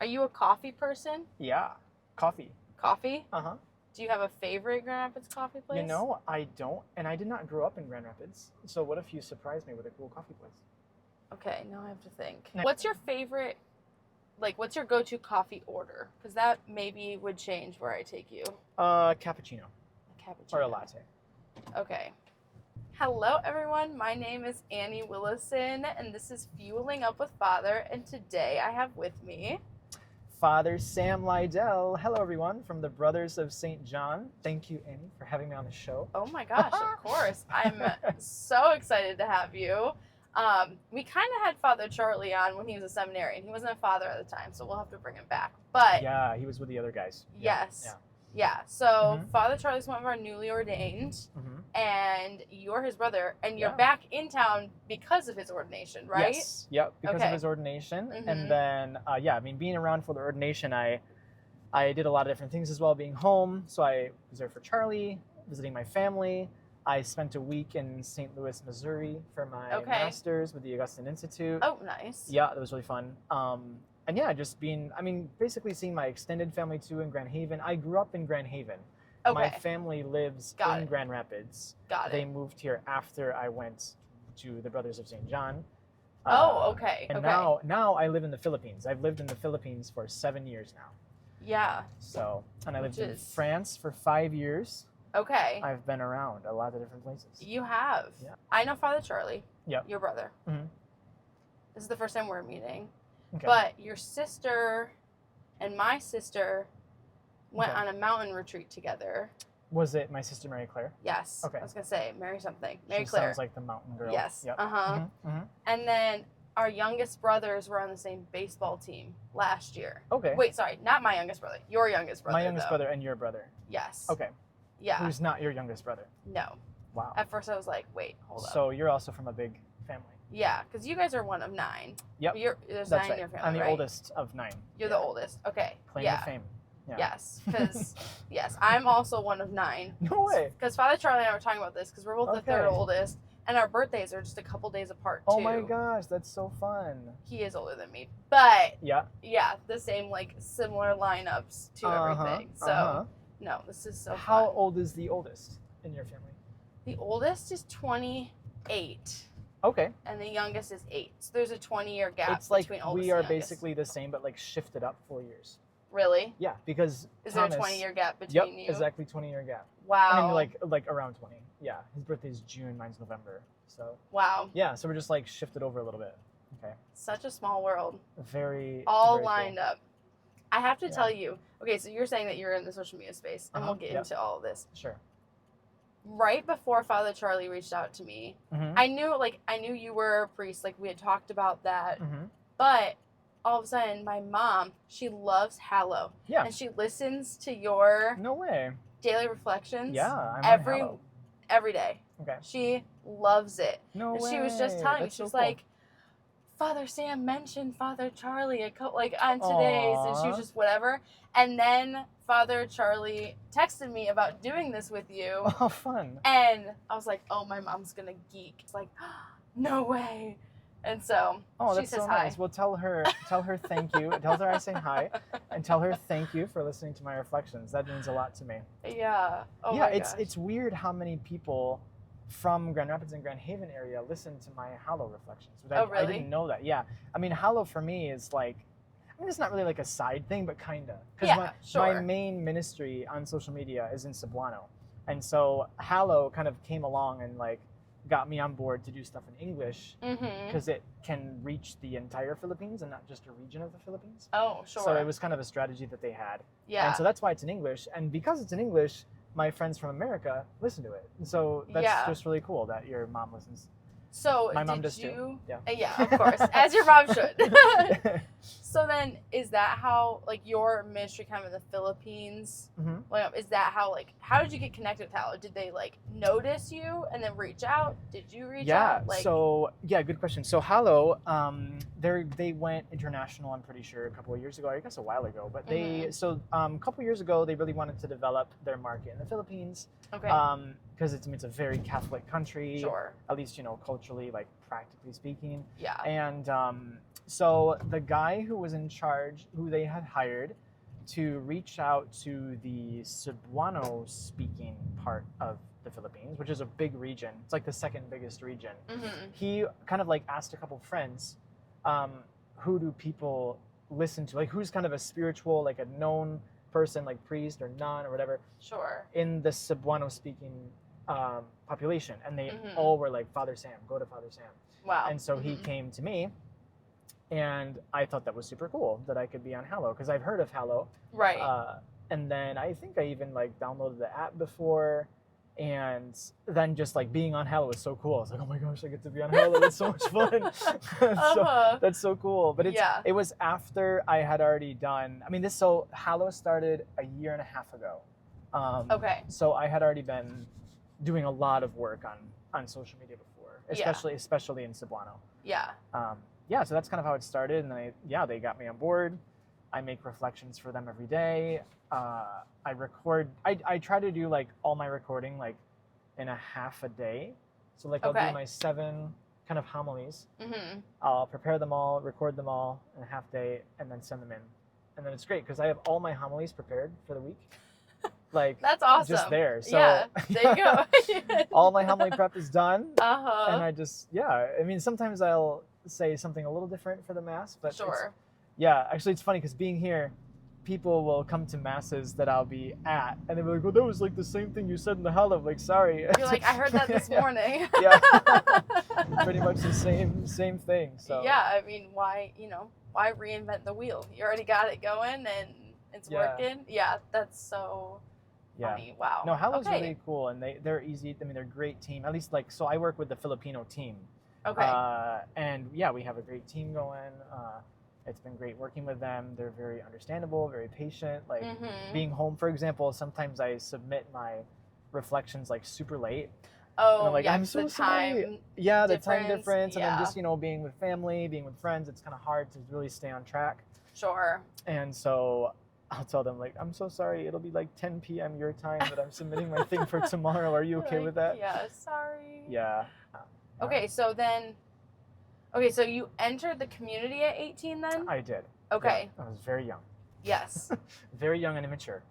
you a coffee person? Yeah. Coffee. Coffee? Uh-huh. Do you have a favorite Grand Rapids coffee place? You know, I don't, and I did not grow up in Grand Rapids. So what if you surprise me with a cool coffee place? Okay, now I have to think. No. What's your favorite, what's your go-to coffee order? Because that maybe would change where I take you. Cappuccino. A cappuccino. Or a latte. Okay. Hello, everyone. My name is Annie Willison, and this is Fueling Up with Father. And today I have with me Father Sam Leidel. Hello, everyone, from the Brothers of St. John. Thank you, Annie, for having me on the show. Oh my gosh, of course. I'm so excited to have you. We kind of had Father Charlie on when he was a seminarian. He wasn't a father at the time, so we'll have to bring him back. But Yeah, he was with the other guys. yes. Yeah. So Father Charlie's one of our newly ordained, and you're his brother, and you're back in town because of his ordination, right? Yes. Yep, because of his ordination. And then, being around for the ordination, I did a lot of different things as well, being home. So I was there for Charlie, visiting my family. I spent a week in St. Louis, Missouri for my master's with the Augustine Institute. Oh, nice. Yeah, that was really fun. And yeah, just basically seeing my extended family too in Grand Haven. I grew up in Grand Haven. Okay. My family lives in Grand Rapids. They moved here after I went to the Brothers of St. John. Okay. And now I live in the Philippines. I've lived in the Philippines for 7 years now. Yeah. So, and I lived in France for 5 years. Okay. I've been around a lot of different places. You have. Yeah. I know Father Charlie. Yep. Your brother. Mm-hmm. This is the first time we're meeting. Okay. But your sister and my sister went on a mountain retreat together. Was it my sister Mary Claire? Yes. Okay. I was going to say Mary something. Mary She Claire. sounds like the mountain girl. Yes. Yep. Uh-huh. And then our youngest brothers were on the same baseball team last year. Okay. Wait, sorry. Not my youngest brother. Your youngest brother, My youngest brother and your brother. Yes. Okay. Yeah. Who's not your youngest brother? No. Wow. At first I was like, wait, hold up. So you're also from a big family. Yeah, because you guys are one of 9. Yep. There's That's 9 right. in your family, I'm the right? oldest of 9. You're the oldest. Okay. Claim to fame. Yeah. Yes, because I'm also one of 9. No way. Because Father Charlie and I were talking about this because we're both the third oldest, and our birthdays are just a couple days apart too. Oh my gosh, that's so fun. He is older than me, but yeah, the same similar lineups to everything. So no, this is so. How fun. old is the oldest in your family? The oldest is 28. Okay. And the youngest is 8. So there's a 20-year gap it's like between oldest we are and youngest. basically the same, but shifted up 4 years. Really? Yeah, because is Thomas, there a 20-year gap between you? Yep, exactly 20-year gap. Wow. I mean, like around 20. Yeah, his birthday's June, mine's November. So. Wow. Yeah, so we're just shifted over a little bit. Okay. Such a small world. Very. All very lined cool. up. I have to tell you. Okay, so you're saying that you're in the social media space, and we'll get into all of this. Sure. Right before Father Charlie reached out to me, I knew you were a priest. We had talked about that. But all of a sudden, my mom, she loves Hallow. Yeah. And she listens to your No way. daily reflections. Yeah, I'm on Hallow. Every day. Okay. She loves it. No and way. she was just telling me, she was like, Father Sam mentioned Father Charlie on today's, and she was just whatever. And then Father Charlie texted me about doing this with you. Oh, fun. And I was like, oh, my mom's gonna geek. It's like, no way. And so she says hi. Nice. Well, tell her thank you. Tell her I say hi, and tell her thank you for listening to my reflections. That means a lot to me. Yeah. Oh yeah, my gosh. It's weird how many people from Grand Rapids and Grand Haven area listen to my Hallow reflections. Really? I didn't know that. Yeah. I mean, Hallow for me is it's not really a side thing, but kinda. Because my main ministry on social media is in Cebuano. And so Hallow kind of came along and got me on board to do stuff in English because it can reach the entire Philippines and not just a region of the Philippines. Oh, sure. So it was kind of a strategy that they had. Yeah. And so that's why it's in English. And because it's in English, my friends from America listen to it. And so that's just really cool that your mom listens. So my mom does too. Yeah. Yeah, of course, as your mom should. So then, is that how your ministry kind of in the Philippines? Is that how did you get connected with Hallow? Did they notice you and then reach out? Did you reach out? Good question. So Hallow, they went international. I'm pretty sure a couple of years ago. I guess a while ago. But a couple of years ago, they really wanted to develop their market in the Philippines. Okay. because it's a very Catholic country. Sure. At least, culturally, like practically speaking. Yeah. And so the guy who was in charge, who they had hired to reach out to the Cebuano speaking part of the Philippines, which is a big region. It's like the second biggest region. He kind of like asked a couple friends, who do people listen to? Like who's kind of a spiritual, like a known person, like priest or nun or whatever. Sure. In the Cebuano speaking population. And they all were like, Father Sam, go to Father Sam. Wow. And so he came to me, and I thought that was super cool that I could be on Hallow, because I've heard of Hallow. Right. And then I think I even like downloaded the app before, and then just like being on Hallow was so cool. I was like, oh my gosh, I get to be on Hallow. It's so much fun. So, that's so cool. But it was after I had already done, so Hallow started a year and a half ago. Okay. So I had already been doing a lot of work on social media before, especially in Cebuano. Yeah. So that's kind of how it started, and they got me on board. I make reflections for them every day. I record. I try to do like all my recording like in a half a day. So like I'll do my 7 kind of homilies. I'll prepare them all, record them all in a half day, and then send them in. And then it's great because I have all my homilies prepared for the week. Like that's awesome. Just there. So yeah, there you go. All my homily prep is done. And I just sometimes I'll say something a little different for the mass, but sure. Actually it's funny because being here, people will come to masses that I'll be at, and they'll be like, well, that was like the same thing you said in the Hallow. Like, sorry. You're like, I heard that this morning. Yeah. Pretty much the same thing. So yeah, why reinvent the wheel? You already got it going and it's working. Yeah, that's so funny. Wow. No, Hallow's really cool, and they're easy. They're a great team. At least so I work with the Filipino team. Okay. And we have a great team going. It's been great working with them. They're very understandable, very patient. Like being home, for example, sometimes I submit my reflections like super late. Oh, and I'm like, I'm so sorry. The time difference. Yeah. And then just, being with family, being with friends, it's kind of hard to really stay on track. Sure. And so I'll tell them, like, I'm so sorry. It'll be like 10 p.m. your time that I'm submitting my thing for tomorrow. Are you okay with that? Yeah, sorry. Yeah. Okay, so you entered the community at 18 then? I did. Okay. Yeah, I was very young. Yes. Very young and immature.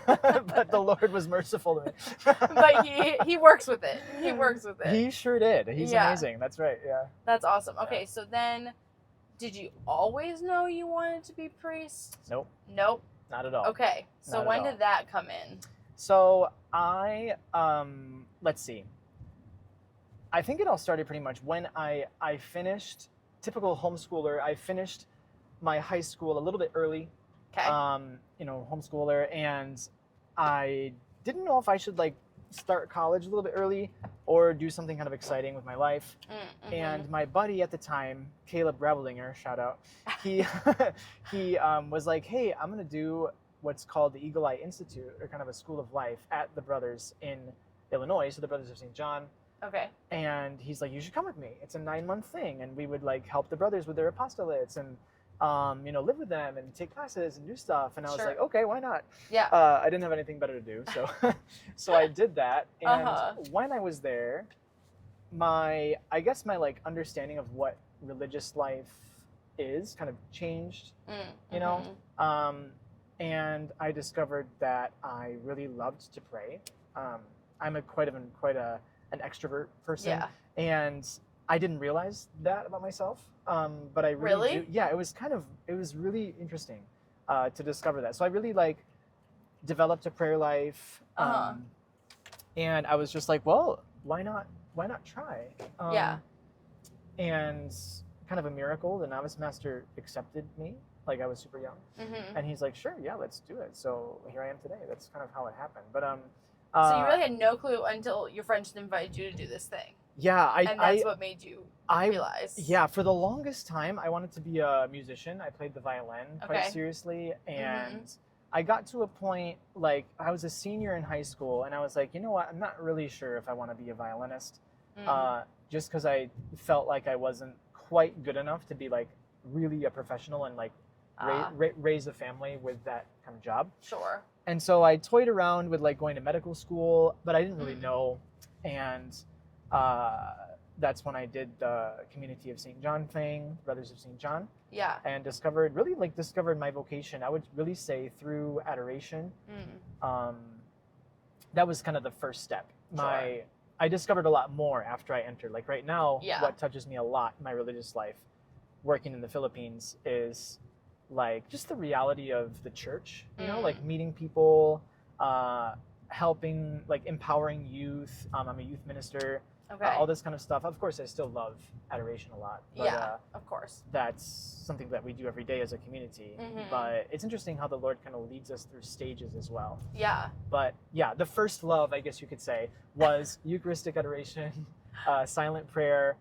But the Lord was merciful to me. But he works with it. He works with it. He sure did. He's amazing. That's right. Yeah. That's awesome. Okay, so then did you always know you wanted to be priest? Nope. Not at all. Okay. So when did that come in? So I let's see. I think it all started pretty much when I finished, typical homeschooler, I finished my high school a little bit early. Okay. Homeschooler, and I didn't know if I should like start college a little bit early or do something kind of exciting with my life. And my buddy at the time, Caleb Ravelinger, shout out, he was like, hey, I'm going to do what's called the Eagle Eye Institute, or kind of a school of life at the Brothers in Illinois, so the Brothers of St. John. Okay. And he's like, you should come with me. It's a 9-month thing, and we would like help the brothers with their apostolates and live with them and take classes and do stuff. And I was like, okay, why not? Yeah. I didn't have anything better to do, so I did that. And when I was there, my like understanding of what religious life is kind of changed. And I discovered that I really loved to pray. I'm quite an extrovert person, and I didn't realize that about myself. But I really do. Yeah, it was really interesting to discover that. So I really like developed a prayer life, and I was just like, well, why not try? And kind of a miracle, the novice master accepted me. Like I was super young, and he's like, sure, yeah, let's do it. So here I am today. That's kind of how it happened. But so you really had no clue until your friend just invited you to do this thing. Yeah, and that's what made you realize. Yeah, for the longest time, I wanted to be a musician. I played the violin quite seriously, and I got to a point, like, I was a senior in high school, and I was like, you know what, I'm not really sure if I want to be a violinist, just because I felt like I wasn't quite good enough to be, like, really a professional and, like, raise a family with that kind of job. Sure. And so I toyed around with like going to medical school, but I didn't really know. And that's when I did the Community of St. John thing, Brothers of St. John. Yeah. And discovered my vocation, I would really say, through adoration. That was kind of the first step. Sure. I discovered a lot more after I entered. Like right now, what touches me a lot in my religious life, working in the Philippines, is like just the reality of the church, you know, like meeting people, helping, like empowering youth. I'm a youth minister. Okay. All this kind of stuff. Of course, I still love adoration a lot. But, of course. That's something that we do every day as a community. But it's interesting how the Lord kind of leads us through stages as well. Yeah. But yeah, the first love, I guess you could say, was Eucharistic adoration, silent prayer,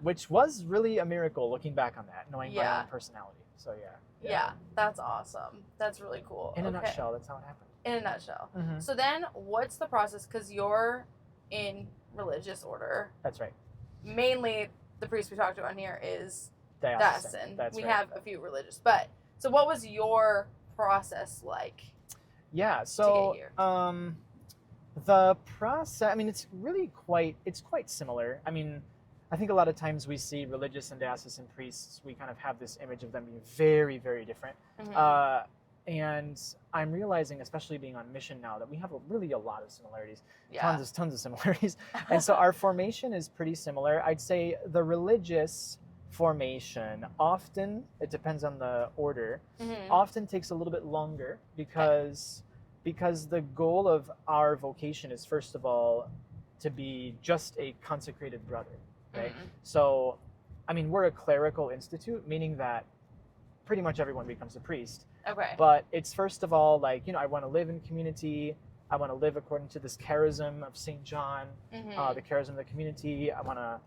which was really a miracle looking back on that, knowing my own personality. So yeah, that's awesome. That's really cool. In a nutshell, that's how it happened. In a nutshell. So then what's the process? Because you're in religious order. That's right. Mainly the priest we talked about here is diocesan. That's we right. have a few religious. But so what was your process like? Yeah, so the process, I mean, it's quite similar. I mean, I think a lot of times we see religious and diocesan priests, we kind of have this image of them being very, very different. And I'm realizing, especially being on mission now, that we have really a lot of similarities. Tons of similarities. And so our formation is pretty similar. I'd say the religious formation often, it depends on the order, often takes a little bit longer because the goal of our vocation is, first of all, to be just a consecrated brother, right? So, I mean, we're a clerical institute, meaning that pretty much everyone becomes a priest. Okay. But it's first of all, like, you know, I want to live in community. I want to live according to this charism of St. John, the charism of the community. I want to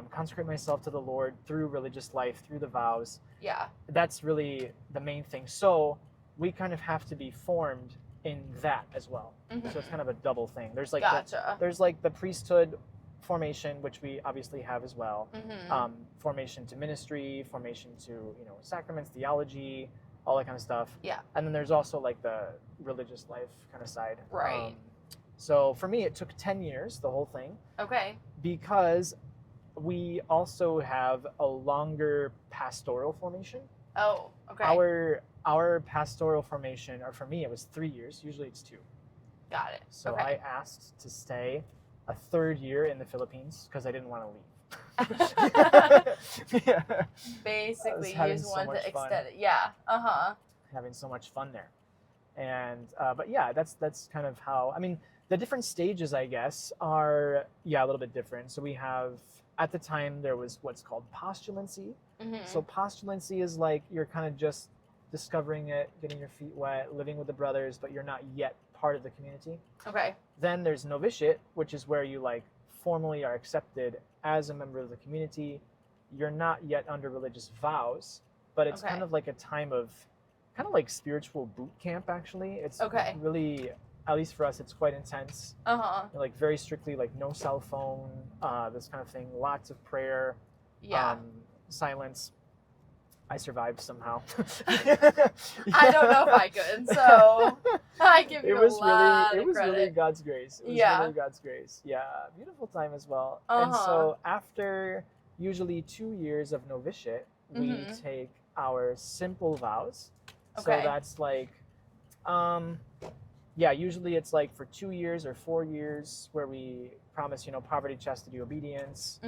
consecrate myself to the Lord through religious life, through the vows. Yeah. That's really the main thing. So we kind of have to be formed in that as well. So it's kind of a double thing. There's like there's like the priesthood formation, which we obviously have as well. Formation to ministry, formation to, you know, sacraments, theology, all that kind of stuff. Yeah. And then there's also like the religious life kind of side. Right. So for me, it took 10 years, the whole thing. Okay. Because we also have a longer pastoral formation. Oh, okay. Our pastoral formation, or for me, it was 3 years. Usually it's 2. Got it. So I asked to stay a third year in the Philippines because I didn't want to leave. Basically, you just wanted to extend it. Yeah. Having so much fun there. And but yeah, that's kind of how, I mean, the different stages, I guess, are a little bit different. So we have, at the time, there was what's called postulancy. So postulancy is like you're kind of just discovering it, getting your feet wet, living with the brothers, but you're not yet part of the community. Okay. Then there's novitiate, which is where you like formally are accepted as a member of the community. You're not yet under religious vows, but it's kind of like a time of kind of like spiritual boot camp, actually. It's really, at least for us, it's quite intense. Like very strictly, like no cell phone, this kind of thing, lots of prayer, silence. I survived somehow. I don't know if I could, so I give you a lot of credit. It was really God's grace. It was really God's grace. Yeah, beautiful time as well. And so after usually 2 years of novitiate, we take our simple vows. So that's like, usually it's like for 2 years or 4 years where we promise, you know, poverty, chastity, obedience.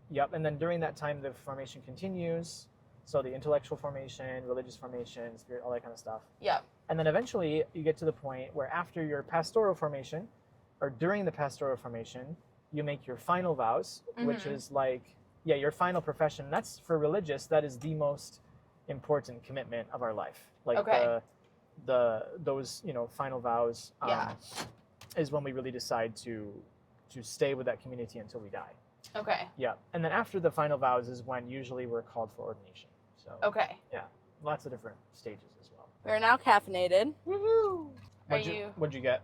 Yep, and then during that time, the formation continues. So the intellectual formation, religious formation, spirit, all that kind of stuff. Yep. And then eventually you get to the point where after your pastoral formation, or during the pastoral formation, you make your final vows, which is like, your final profession. That's for religious, that is the most important commitment of our life. Like those, you know, final vows is when we really decide to stay with that community until we die. Okay. Yeah. And then after the final vows is when usually we're called for ordination. So yeah, lots of different stages as well. We're now caffeinated. Woohoo! What'd you get?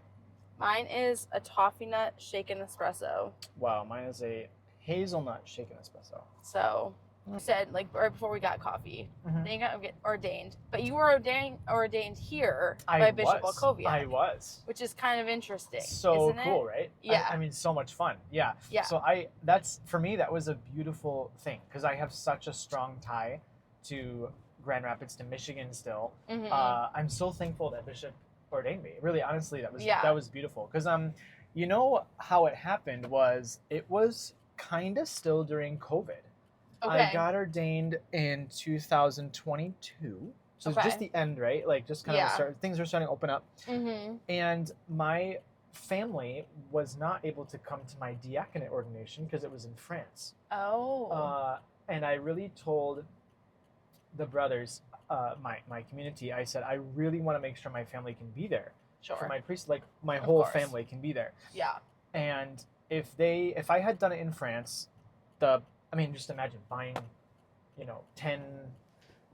Mine is a toffee nut shaken espresso. Wow, mine is a hazelnut shaken espresso. So You said, like, right before we got coffee, then you got ordained. But you were ordained here by Bishop Walkowiak. I was. Which is kind of interesting. So isn't cool, it? right? Yeah. I mean, so much fun. Yeah. Yeah. So for me, that was a beautiful thing because I have such a strong tie to Grand Rapids, to Michigan still. I'm so thankful that Bishop ordained me. Really, honestly, that was beautiful. Because you know how it happened was it was kind of still during COVID. Okay. I got ordained in 2022. So it's just the end, right? Like just kind of things are starting to open up. And my family was not able to come to my diaconate ordination because it was in France. Oh. And I really told the brothers, my community, I said, I really want to make sure my family can be there. Sure. For my priest, like my whole family can be there. Yeah. And if I had done it in France, just imagine buying, 10,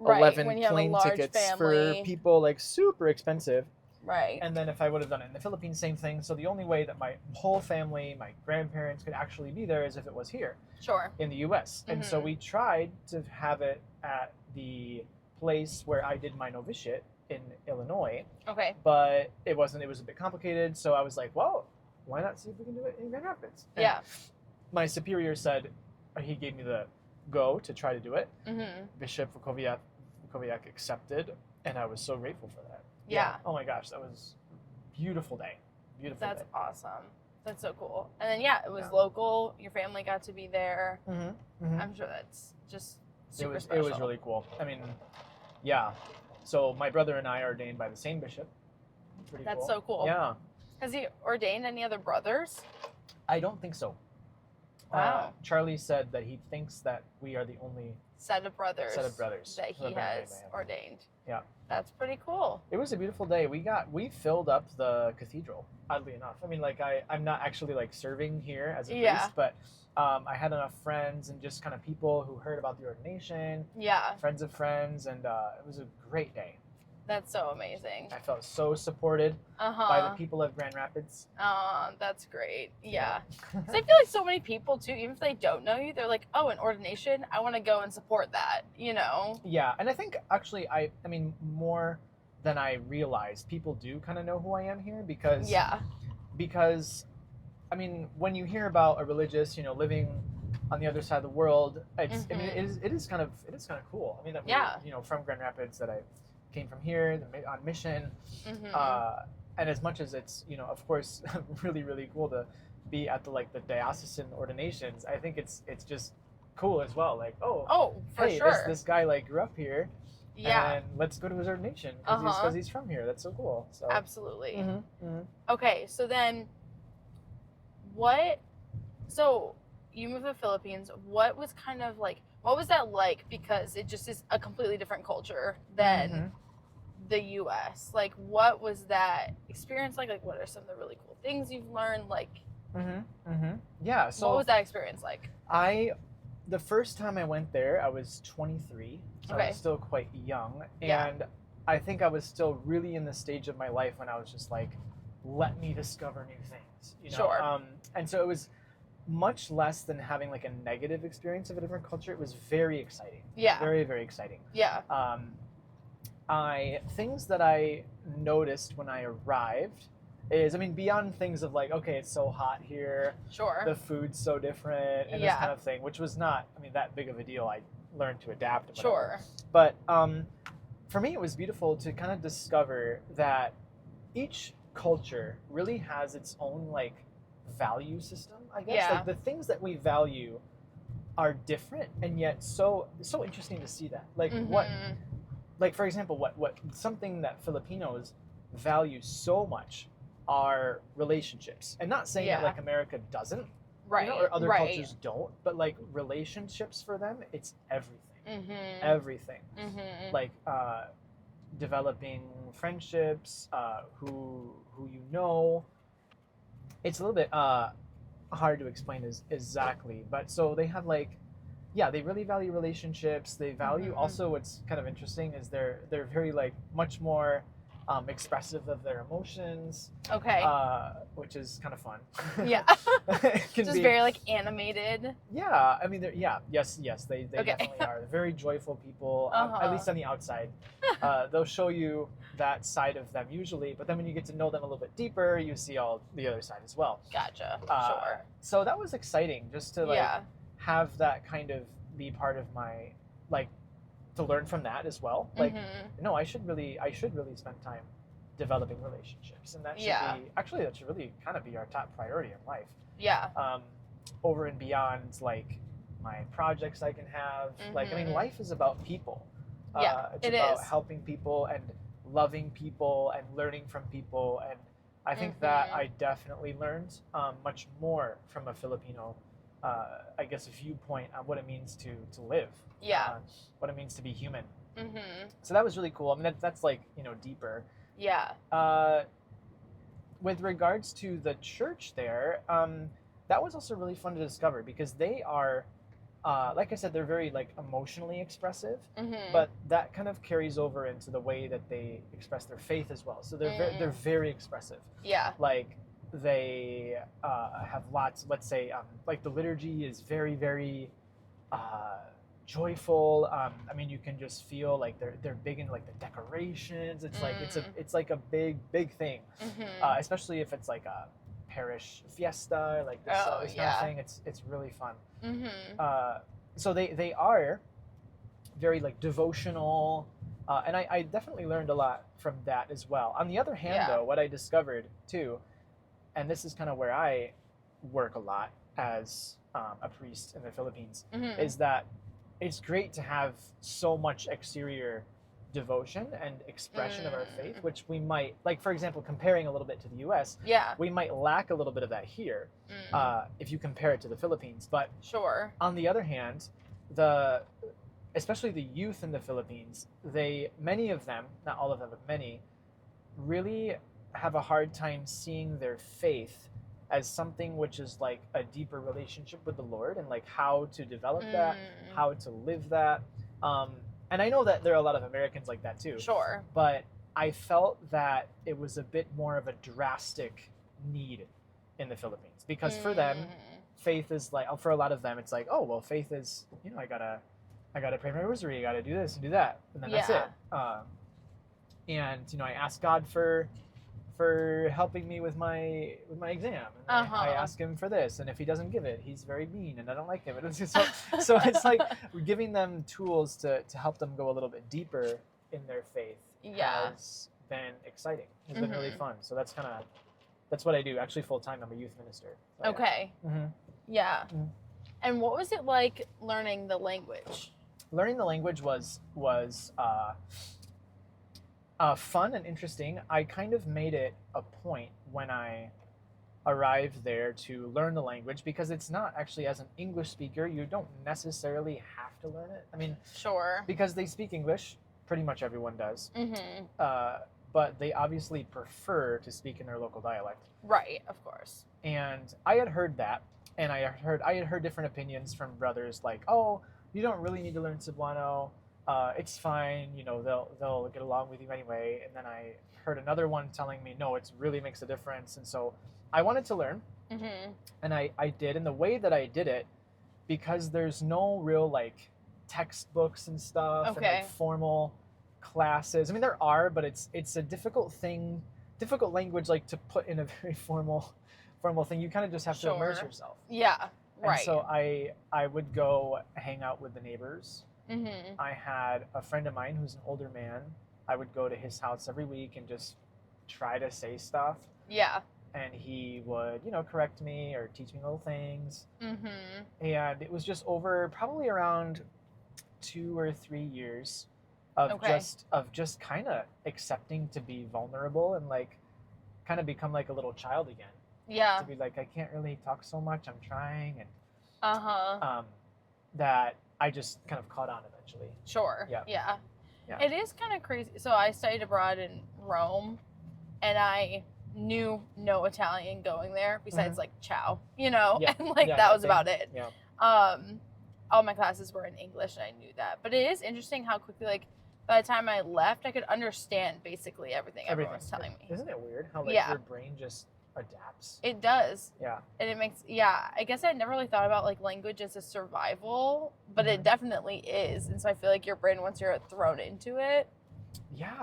11 plane tickets for people, like super expensive. Right. And then if I would have done it in the Philippines, same thing. So the only way that my whole family, my grandparents could actually be there is if it was here. Sure. In the U.S. And so we tried to have it at the place where I did my novitiate in Illinois. Okay. But it was a bit complicated. So I was like, well, why not see if we can do it in Grand Rapids? And my superior said, he gave me the go to try to do it. Bishop Walkowiak accepted, and I was so grateful for that. Yeah. Oh my gosh, that was a beautiful day. That's awesome. That's so cool. And then it was local. Your family got to be there. I'm sure that's just super special. It was really cool. I mean, yeah. So my brother and I are ordained by the same bishop. That's so cool. Yeah. Has he ordained any other brothers? I don't think so. Wow. Charlie said that he thinks that we are the only set of brothers that he has ordained. Yeah. That's pretty cool. It was a beautiful day. We filled up the cathedral, oddly enough. I mean, like I'm not actually like serving here as a priest, but I had enough friends and just kind of people who heard about the ordination. Yeah. Friends of friends, and it was a great day. That's so amazing. I felt so supported by the people of Grand Rapids. Oh, that's great. Yeah. Because I feel like so many people, too, even if they don't know you, they're like, oh, an ordination, I want to go and support that, Yeah, and I think, actually, I mean, more than I realized, people do kind of know who I am here because, I mean, when you hear about a religious, living on the other side of the world, it's, I mean, it is kind of cool. I mean, that we're, from Grand Rapids, that I came from here on mission, and as much as it's of course really, really cool to be at the diocesan ordinations, I think it's just cool as well, like for sure, this guy grew up here, and let's go to his ordination because he's from here. That's so cool. So absolutely. Okay, so then so you moved to the Philippines. What was that like? Because it just is a completely different culture than the U.S. Like, what was that experience like? Like, what are some of the really cool things you've learned? Like, yeah. So what was that experience like? The first time I went there, I was 23, so I was still quite young, and I think I was still really in the stage of my life when I was just like, let me discover new things. Sure. And so it was much less than having a negative experience of a different culture. It was very exciting. Yeah. Very, very exciting. Yeah. Things that I noticed when I arrived is, beyond things of okay, it's so hot here. Sure. The food's so different and this kind of thing, which was not, that big of a deal. I learned to adapt. Sure. But for me, it was beautiful to kind of discover that each culture really has its own value system, I guess. Yeah. The things that we value are different, and yet so interesting to see that. For example, what something that Filipinos value so much are relationships, and not saying that America doesn't, right? Or other cultures don't, but relationships for them, it's everything, everything. Developing friendships, who it's a little bit hard to explain exactly, but so they have they really value relationships. They value also, what's kind of interesting is they're very much more expressive of their emotions. Okay. Which is kind of fun. Yeah. Just very like animated. Yeah, I mean, yes, they definitely are. They're very joyful people, at least on the outside. They'll show you that side of them usually, but then when you get to know them a little bit deeper, you see all the other side as well. Gotcha. Sure. So that was exciting, just to like have that kind of be part of my, like, to learn from that as well. Like, no, I should really spend time developing relationships, and that should really kind of be our top priority in life. Yeah. Over and beyond like my projects I can have. Like, I mean, life is about people. It's about helping people and loving people and learning from people, and I think that I definitely learned much more from a Filipino, I guess, viewpoint on what it means to live. Yeah. What it means to be human. So that was really cool. I mean, that's like, you know, deeper. Yeah. With regards to the church there, that was also really fun to discover, because they are, like I said, they're very like emotionally expressive, but that kind of carries over into the way that they express their faith as well. So they're very expressive. Yeah. Like they have lots. Let's say like the liturgy is very, very joyful. I mean, you can just feel like they're big into like the decorations. It's like it's like a big thing, especially if it's like a parish fiesta, like this kind of thing. It's really fun. So they are very like devotional, and I definitely learned a lot from that as well. On the other hand, though, what I discovered too, and this is kind of where I work a lot as a priest in the Philippines, is that it's great to have so much exterior devotion and expression of our faith, which we might, like, for example, comparing a little bit to the US, we might lack a little bit of that here, if you compare it to the Philippines. But on the other hand, especially the youth in the Philippines, many of them, not all of them, but many, really have a hard time seeing their faith as something which is like a deeper relationship with the Lord, and like how to develop that, how to live that. And I know that there are a lot of Americans like that too. Sure. But I felt that it was a bit more of a drastic need in the Philippines, because for them, faith is like, for a lot of them, it's like, oh, well, faith is, you know, I gotta pray my rosary, I gotta do this and do that, and then that's it. And you know, I ask God for helping me with my exam, and I ask him for this, and if he doesn't give it, he's very mean and I don't like him. And so it's like giving them tools to help them go a little bit deeper in their faith has been exciting. It's been really fun. So that's what I do actually full time. I'm a youth minister. So, okay. Yeah. And what was it like learning the language? Learning the language was fun and interesting. I kind of made it a point when I arrived there to learn the language, because it's not actually, as an English speaker, you don't necessarily have to learn it. I mean, because they speak English, pretty much everyone does. But they obviously prefer to speak in their local dialect. Right, of course. And I had heard that, and I had heard different opinions from brothers, like, oh, you don't really need to learn Cebuano. It's fine, you know, they'll get along with you anyway. And then I heard another one telling me, no, it really makes a difference. And so I wanted to learn, and I did. And the way that I did it, because there's no real like textbooks and stuff, and like formal classes. I mean, there are, but it's a difficult language, like to put in a very formal thing. You kind of just have to immerse yourself. Yeah, right. And so I would go hang out with the neighbors. I had a friend of mine who's an older man. I would go to his house every week and just try to say stuff. Yeah. And he would, you know, correct me or teach me little things. And it was just over probably around 2 or 3 years of just kind of accepting to be vulnerable and like kind of become like a little child again. Yeah. To be like, I can't really talk so much. I'm trying, and that I just kind of caught on eventually. Sure. Yeah. It is kind of crazy. So I studied abroad in Rome, and I knew no Italian going there besides like ciao, you know, and like that was about it. Yeah. All my classes were in English, and I knew that. But it is interesting how quickly like by the time I left, I could understand basically everything everyone was telling me. Isn't it weird how your brain just adapts? It does. Yeah. And it makes, I guess I never really thought about like language as a survival, but it definitely is. And so I feel like your brain, once you're thrown into it,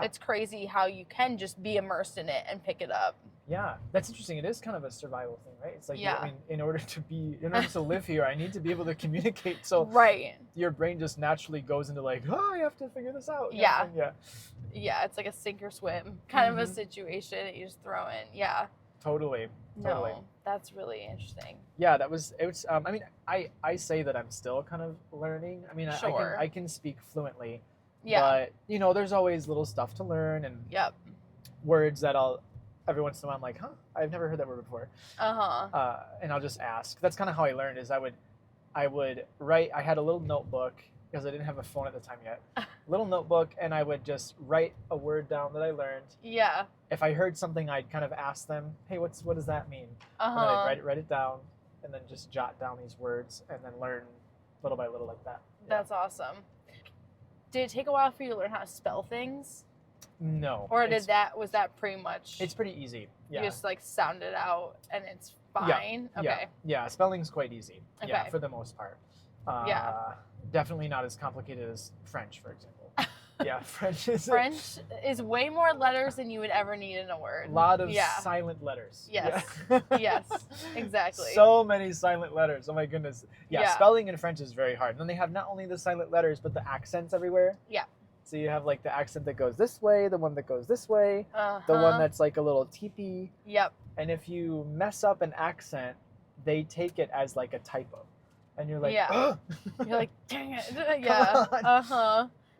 it's crazy how you can just be immersed in it and pick it up. Yeah, that's interesting. It is kind of a survival thing, right? It's like, I mean, in order to live here, I need to be able to communicate. So your brain just naturally goes into like, oh, I have to figure this out. Yeah. It's like a sink or swim kind of a situation that you just throw in. Yeah. Totally. No, that's really interesting. Yeah, it was. I mean, I say that I'm still kind of learning. I mean, I can speak fluently. Yeah. But there's always little stuff to learn and words that every once in a while I'm like, I've never heard that word before. And I'll just ask. That's kind of how I learned. Is I would write. I had a little notebook because I didn't have a phone at the time yet. Little notebook, and I would just write a word down that I learned. Yeah. If I heard something, I'd kind of ask them, hey, what does that mean? And then I'd write it down, and then just jot down these words, and then learn little by little like that. That's awesome. Did it take a while for you to learn how to spell things? No. Or was that pretty much? It's pretty easy. Yeah. You just like sound it out and it's fine. Yeah. Okay. Yeah. Spelling's quite easy. Okay. Yeah, for the most part. Definitely not as complicated as French, for example. Yeah, French is way more letters than you would ever need in a word. A lot of silent letters. Yes. Yes. Exactly. So many silent letters. Oh my goodness. Yeah, spelling in French is very hard. And then they have not only the silent letters, but the accents everywhere. Yeah. So you have like the accent that goes this way, the one that goes this way, the one that's like a little teepee. Yep. And if you mess up an accent, they take it as like a typo. And you're like, you're like, dang it. Yeah.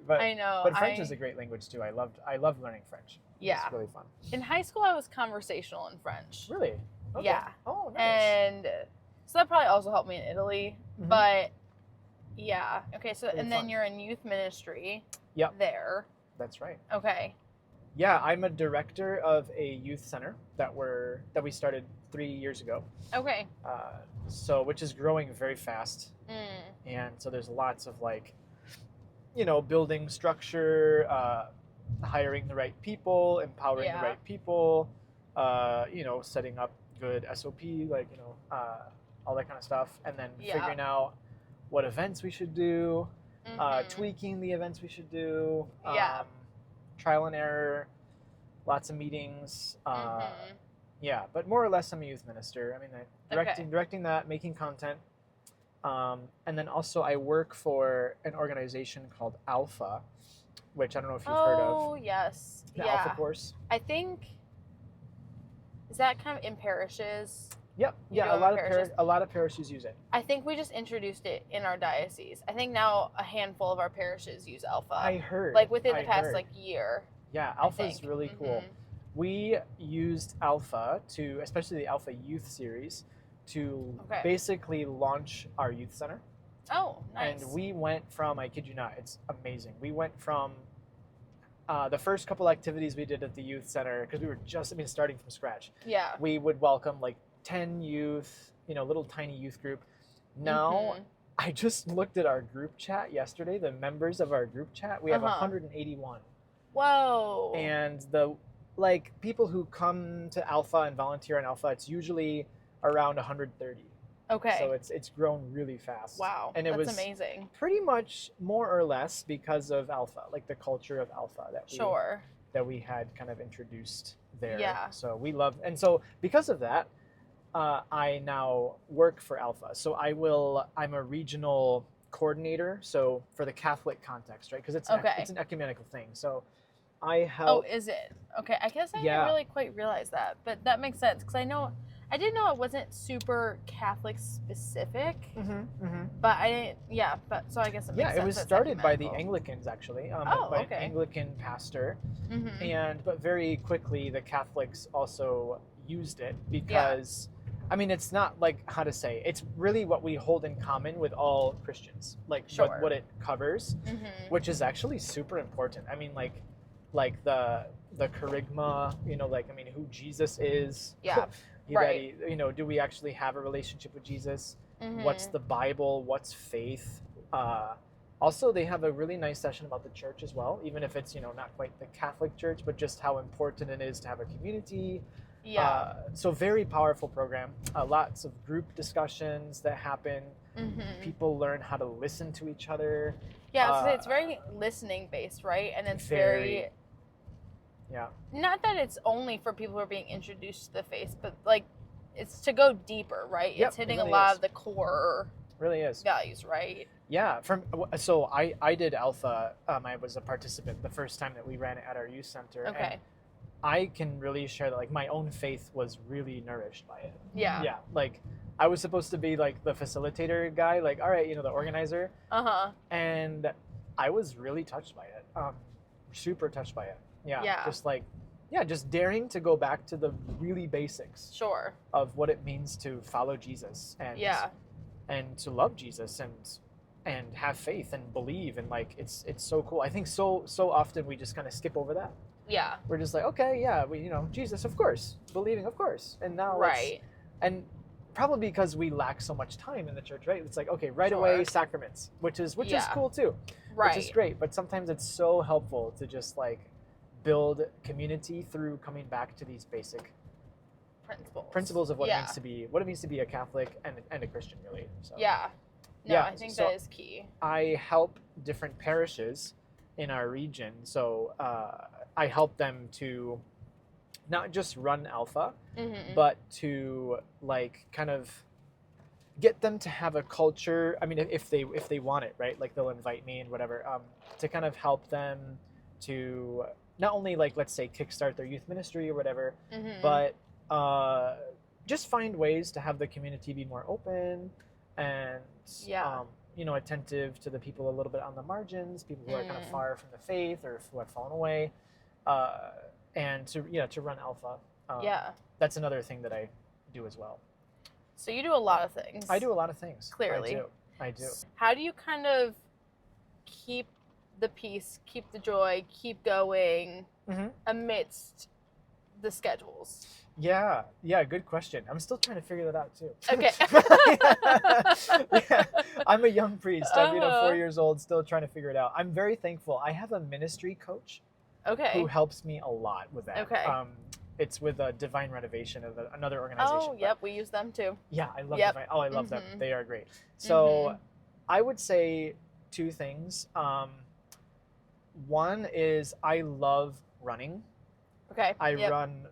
But, I know. But French is a great language too. I love learning French. Yeah. It's really fun. In high school, I was conversational in French. Really? Okay. Yeah. Oh, nice. And so that probably also helped me in Italy. Mm-hmm. But yeah. Okay. So, and then you're in youth ministry. Yep. There. That's right. Okay. Yeah, I'm a director of a youth center that we started 3 years ago. Okay. Which is growing very fast. And so there's lots of like, building structure, hiring the right people, empowering the right people, setting up good SOP, like, all that kind of stuff. And then figuring out what events we should do, tweaking the events we should do, trial and error, lots of meetings. Yeah, but more or less I'm a youth minister. I mean, directing that, making content. And then also I work for an organization called Alpha, which I don't know if you've heard of. Oh, yes. The Alpha course. I think, is that kind of in parishes? Yep. Yeah, a lot of parishes use it. I think we just introduced it in our diocese. I think now a handful of our parishes use Alpha. I heard. Like within the past year. Yeah, Alpha is really cool. We used Alpha especially the Alpha Youth series, to basically launch our youth center. Oh, nice. And we went from, I kid you not, it's amazing. We went from the first couple activities we did at the youth center, because we were starting from scratch. Yeah. We would welcome like 10 youth, little tiny youth group. Now, I just looked at our group chat yesterday, the members of our group chat, we have 181. Whoa. And the people who come to Alpha and volunteer on Alpha, it's usually around 130. Okay. So it's grown really fast. Wow. And that's amazing. Pretty much more or less because of Alpha, like the culture of Alpha that we had kind of introduced there. Yeah. So we love, and so because of that, I now work for Alpha. So I'm a regional coordinator. So for the Catholic context, right? Because it's an ecumenical thing. So I help. Oh, is it? Okay. I guess I didn't really quite realize that, but that makes sense because I didn't know it wasn't super Catholic specific, but I didn't. Yeah, but so I guess it makes sense. Yeah, it was started by the Anglicans actually, by an Anglican pastor, but very quickly the Catholics also used it because, I mean, it's not like how to say. It's really what we hold in common with all Christians, like what it covers, which is actually super important. I mean, like the kerygma, who Jesus is. Yeah. Right. Do we actually have a relationship with Jesus? What's the Bible? What's faith? Also, they have a really nice session about the church as well, even if it's, not quite the Catholic Church, but just how important it is to have a community. Yeah. So very powerful program. Lots of group discussions that happen. People learn how to listen to each other. Yeah, so it's very listening based, right? And it's very yeah. Not that it's only for people who are being introduced to the faith, but like it's to go deeper, right? Yep, it's hitting really a lot is. of the core really is values, right? Yeah. So I did Alpha. I was a participant the first time that we ran it at our youth center. Okay. And I can really share that, like, my own faith was really nourished by it. Yeah. Yeah. Like, I was supposed to be like the facilitator guy, like, all right, the organizer. And I was really touched by it. Super touched by it. Yeah. Just daring to go back to the really basics. Sure. Of what it means to follow Jesus and to love Jesus and have faith and believe, and like it's so cool. I think so often we just kind of skip over that. Yeah. We're just like, okay, yeah, we Jesus, of course, believing, of course, and now right. And probably because we lack so much time in the church, right? It's like, okay, right Sure. away sacraments, which is cool too, right? Which is great. But sometimes it's so helpful to just like build community through coming back to these basic principles of what it means to be a Catholic and a Christian, really. So, yeah. No, I think that is key. I help different parishes in our region, so I help them to not just run Alpha, but to like kind of get them to have a culture. I mean, if they want it, right? Like they'll invite me and whatever, to kind of help them to not only like, let's say, kickstart their youth ministry or whatever, but just find ways to have the community be more open and attentive to the people a little bit on the margins, people who are kind of far from the faith or who have fallen away, and to run Alpha. That's another thing that I do as well. So you do a lot of things. I do a lot of things. Clearly. I do. How do you kind of keep the peace, keep the joy, keep going amidst the schedules? Yeah, good question. I'm still trying to figure that out too. Okay. I'm a young priest. I'm 4 years old, still trying to figure it out. I'm very thankful. I have a ministry coach who helps me a lot with that. Okay. It's with Divine Renovation of another organization. Oh, yep, we use them too. Yeah, I love Divine. Oh, I love them. They are great. So I would say two things. One is I love running. Okay. I run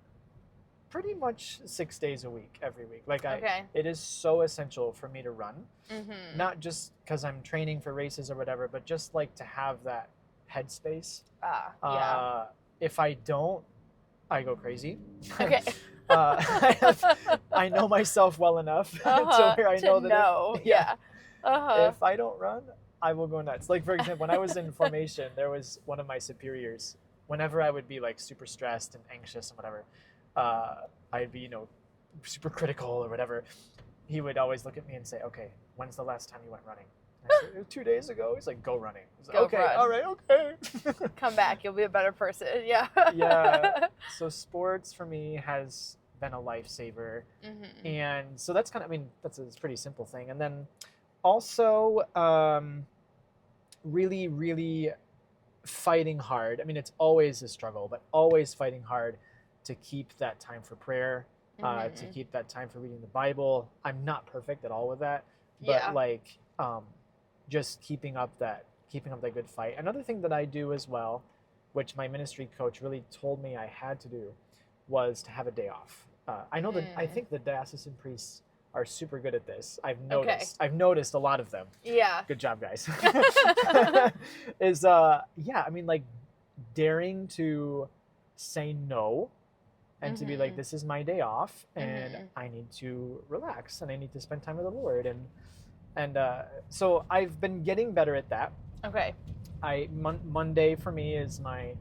pretty much 6 days a week, every week. Like it is so essential for me to run. Not just because I'm training for races or whatever, but just like to have that headspace. If I don't, I go crazy. Okay. I know myself well enough to where I know that. If I don't run, I will go nuts. Like, for example, when I was in formation, there was one of my superiors. Whenever I would be like super stressed and anxious and whatever, I'd be, super critical or whatever. He would always look at me and say, "Okay, when's the last time you went running?" I said, 2 days ago. He's like, "Go running." I was like, "Okay, run. all right, okay." Come back, you'll be a better person. Yeah. Yeah. So sports for me has been a lifesaver, and so that's that's a pretty simple thing. And then also, really, really fighting hard. I mean, it's always a struggle, but always fighting hard to keep that time for prayer, to keep that time for reading the Bible. I'm not perfect at all with that, but just keeping up that good fight. Another thing that I do as well, which my ministry coach really told me I had to do, was to have a day off. I know that I think the diocesan priests are super good at this. I've noticed a lot of them. Yeah. Good job, guys. Like daring to say no and to be like, this is my day off and I need to relax and I need to spend time with the Lord. And so I've been getting better at that. Okay. Monday for me is my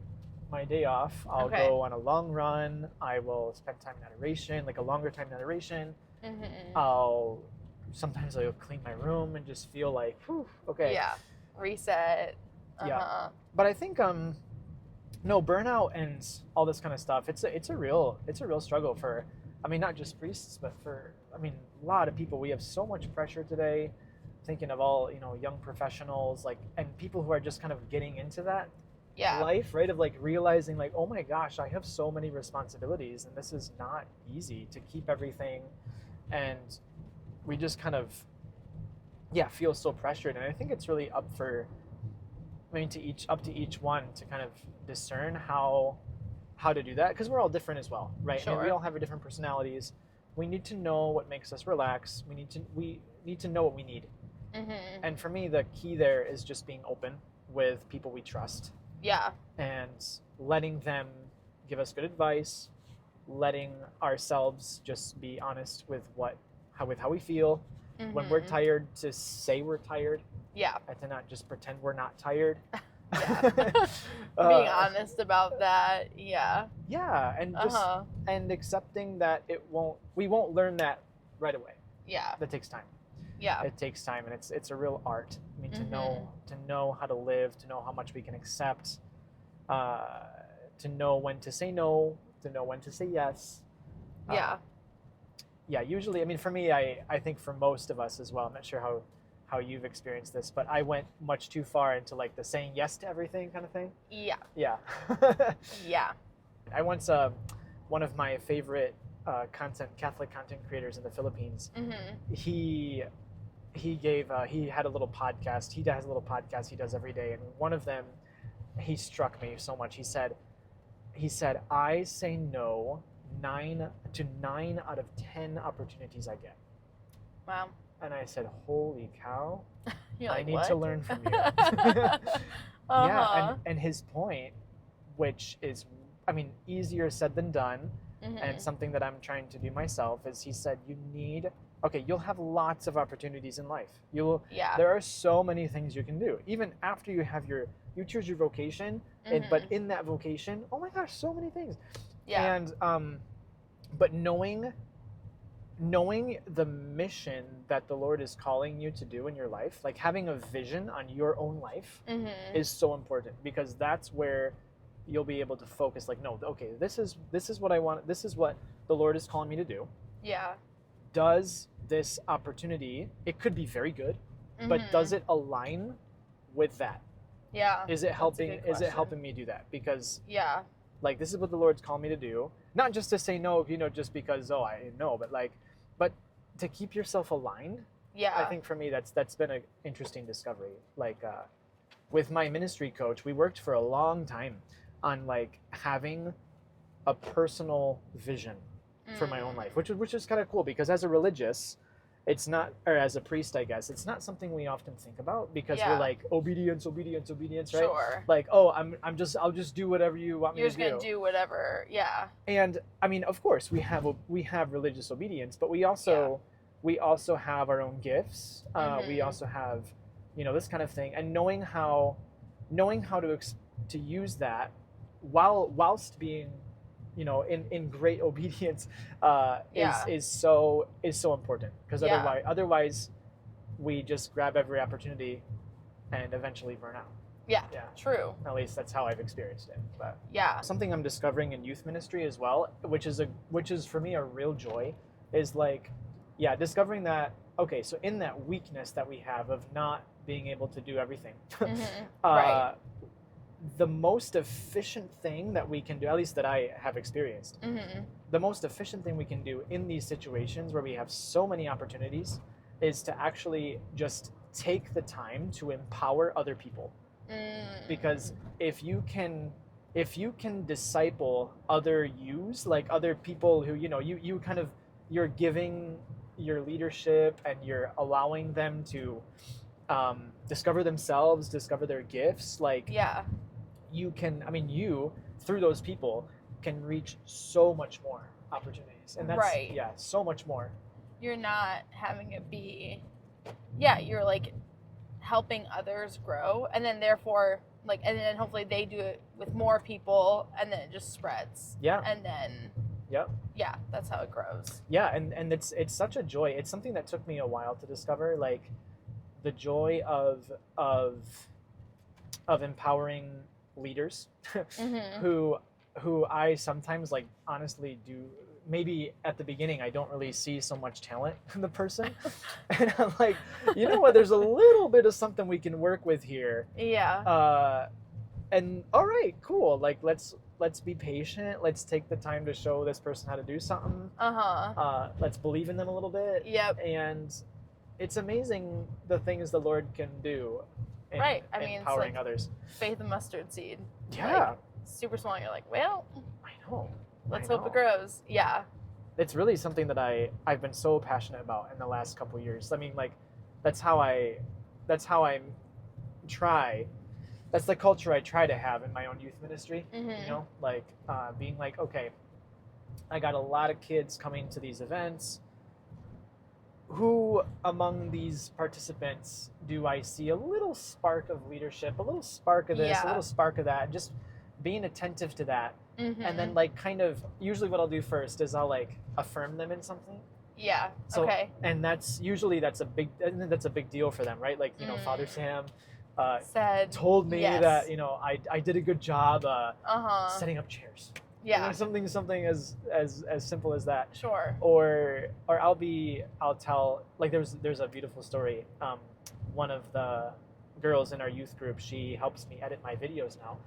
day off. I'll go on a long run. I will spend time in adoration, like a longer time in adoration. Sometimes I'll clean my room and just feel like, whew, okay. Yeah. Reset. Yeah. But I think burnout and all this kind of stuff, it's a real struggle for, not just priests, but for a lot of people. We have so much pressure today. thinking of all, young professionals, like, and people who are just kind of getting into that yeah. life, right? Of like realizing like, oh my gosh, I have so many responsibilities and this is not easy to keep everything. And we just kind of, feel so pressured. And I think it's really up to each one to kind of discern how to do that, because we're all different as well, right? Sure. And we all have our different personalities. We need to know what makes us relax. We need to know what we need. Mm-hmm. And for me, the key there is just being open with people we trust. Yeah. And letting them give us good advice, letting ourselves just be honest with how we feel. Mm-hmm. When we're tired, to say we're tired. Yeah. And to not just pretend we're not tired. Yeah. Being honest about that. Yeah. Yeah, and just and accepting that we won't learn that right away. Yeah. That takes time. Yeah. It takes time, and it's a real art. I mean, to know how to live, to know how much we can accept, to know when to say no, to know when to say yes. Yeah. Usually, I mean, for me, I think for most of us as well, I'm not sure how you've experienced this, but I went much too far into like the saying yes to everything kind of thing. Yeah. Yeah. Yeah. I once, one of my favorite Catholic content creators in the Philippines, he had a little podcast. He has a little podcast he does every day, and one of them, he struck me so much. He said, I say no 9 out of 10 opportunities I get. Wow. And I said, holy cow, I need to learn from you. Yeah, and his point, which is, I mean, easier said than done, and something that I'm trying to do myself, is he said, you'll have lots of opportunities in life. There are so many things you can do. Even after you choose your vocation, but in that vocation, oh my gosh, so many things. Yeah. And, but knowing the mission that the Lord is calling you to do in your life, like having a vision on your own life is so important, because that's where you'll be able to focus, like, no, okay, this is what I want. This is what the Lord is calling me to do. Yeah. Does this opportunity, it could be very good, but does it align with that? Yeah. Is it helping me do that? Because like, this is what the Lord's calling me to do. Not just to say no, just because, I know, but to keep yourself aligned. Yeah. I think for me, that's been an interesting discovery. Like, with my ministry coach, we worked for a long time on like having a personal vision for my own life, which is kind of cool, because as a religious, it's not, or as a priest, I guess, it's not something we often think about, because we're like, obedience, right? Sure. Like, I'll just do whatever you want me to do. You're just gonna do whatever, yeah. And I mean, of course, we have religious obedience, but we also have our own gifts. We also have, this kind of thing, and knowing how to use that whilst being, in great obedience, is so important, because otherwise we just grab every opportunity and eventually burn out. Yeah, true. At least that's how I've experienced it. But something I'm discovering in youth ministry as well, which is for me a real joy, is like, discovering that, okay, so in that weakness that we have of not being able to do everything, right. The most efficient thing that we can do, at least that I have experienced, the most efficient thing we can do in these situations where we have so many opportunities, is to actually just take the time to empower other people. Because if you can disciple other yous, like other people who, you kind of, you're giving your leadership and you're allowing them to discover themselves, discover their gifts, like, you through those people can reach so much more opportunities, and that's so much more. You're not having it be, you're like helping others grow, and then therefore, like, and then hopefully they do it with more people, and then it just spreads. And then that's how it grows. And it's such a joy. It's something that took me a while to discover, like the joy of empowering leaders who I sometimes, like, honestly do maybe at the beginning I don't really see so much talent in the person. And I'm like, you know what, there's a little bit of something we can work with here. Yeah. And all right, cool. Like let's be patient. Let's take the time to show this person how to do something. Let's believe in them a little bit. Yep. And it's amazing the things the Lord can do in, right. I mean, empowering it's like others. faith and mustard seed. Yeah. Like, super small. You're like, well, I know. Let's hope it grows. Yeah. It's really something that I've been so passionate about in the last couple of years. I mean, like, that's how I try. That's the culture I try to have in my own youth ministry. Mm-hmm. You know, like being like, okay, I got a lot of kids coming to these events. Who among these participants do I see a little spark of leadership, a little spark of this, a little spark of that, just being attentive to that. Mm-hmm. And then like kind of usually what I'll do first is I'll like affirm them in something. Yeah. So, okay. And that's a big deal for them, right? Like, you know, Father Sam told me that, you know, I did a good job setting up chairs. Yeah. You know, something as simple as that. Sure. Or I'll tell, like there's a beautiful story. One of the girls in our youth group, she helps me edit my videos now.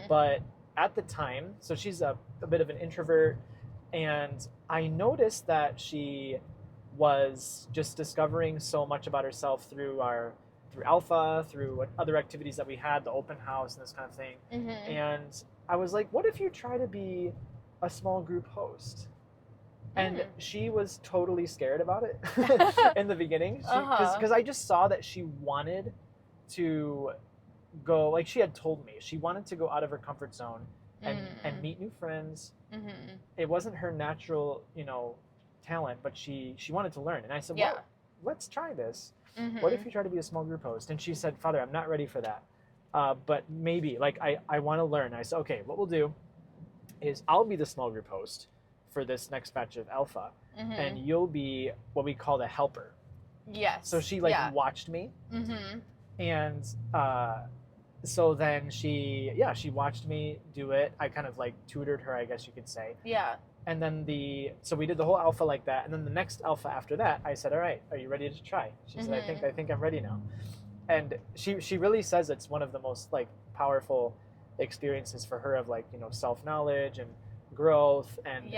But at the time, so she's a bit of an introvert, and I noticed that she was just discovering so much about herself through Alpha, through other activities that we had, the open house and this kind of thing. Mm-hmm. And I was like, what if you try to be a small group host? And she was totally scared about it in the beginning, because I just saw that she wanted to go, like she had told me, she wanted to go out of her comfort zone and meet new friends. It wasn't her natural, you know, talent, but she wanted to learn. And I said, well, let's try this. What if you try to be a small group host? And she said, Father, I'm not ready for that. But maybe, like, I want to learn. I said, okay, what we'll do is I'll be the small group host for this next batch of Alpha, and you'll be what we call the helper. Yes. So she watched me, and so then she watched me do it. I kind of like tutored her, I guess you could say. Yeah. And then so we did the whole Alpha like that, and then the next Alpha after that, I said, all right, are you ready to try? She said, I think I'm ready now. And she really says it's one of the most like powerful experiences for her of like, you know, self-knowledge and growth and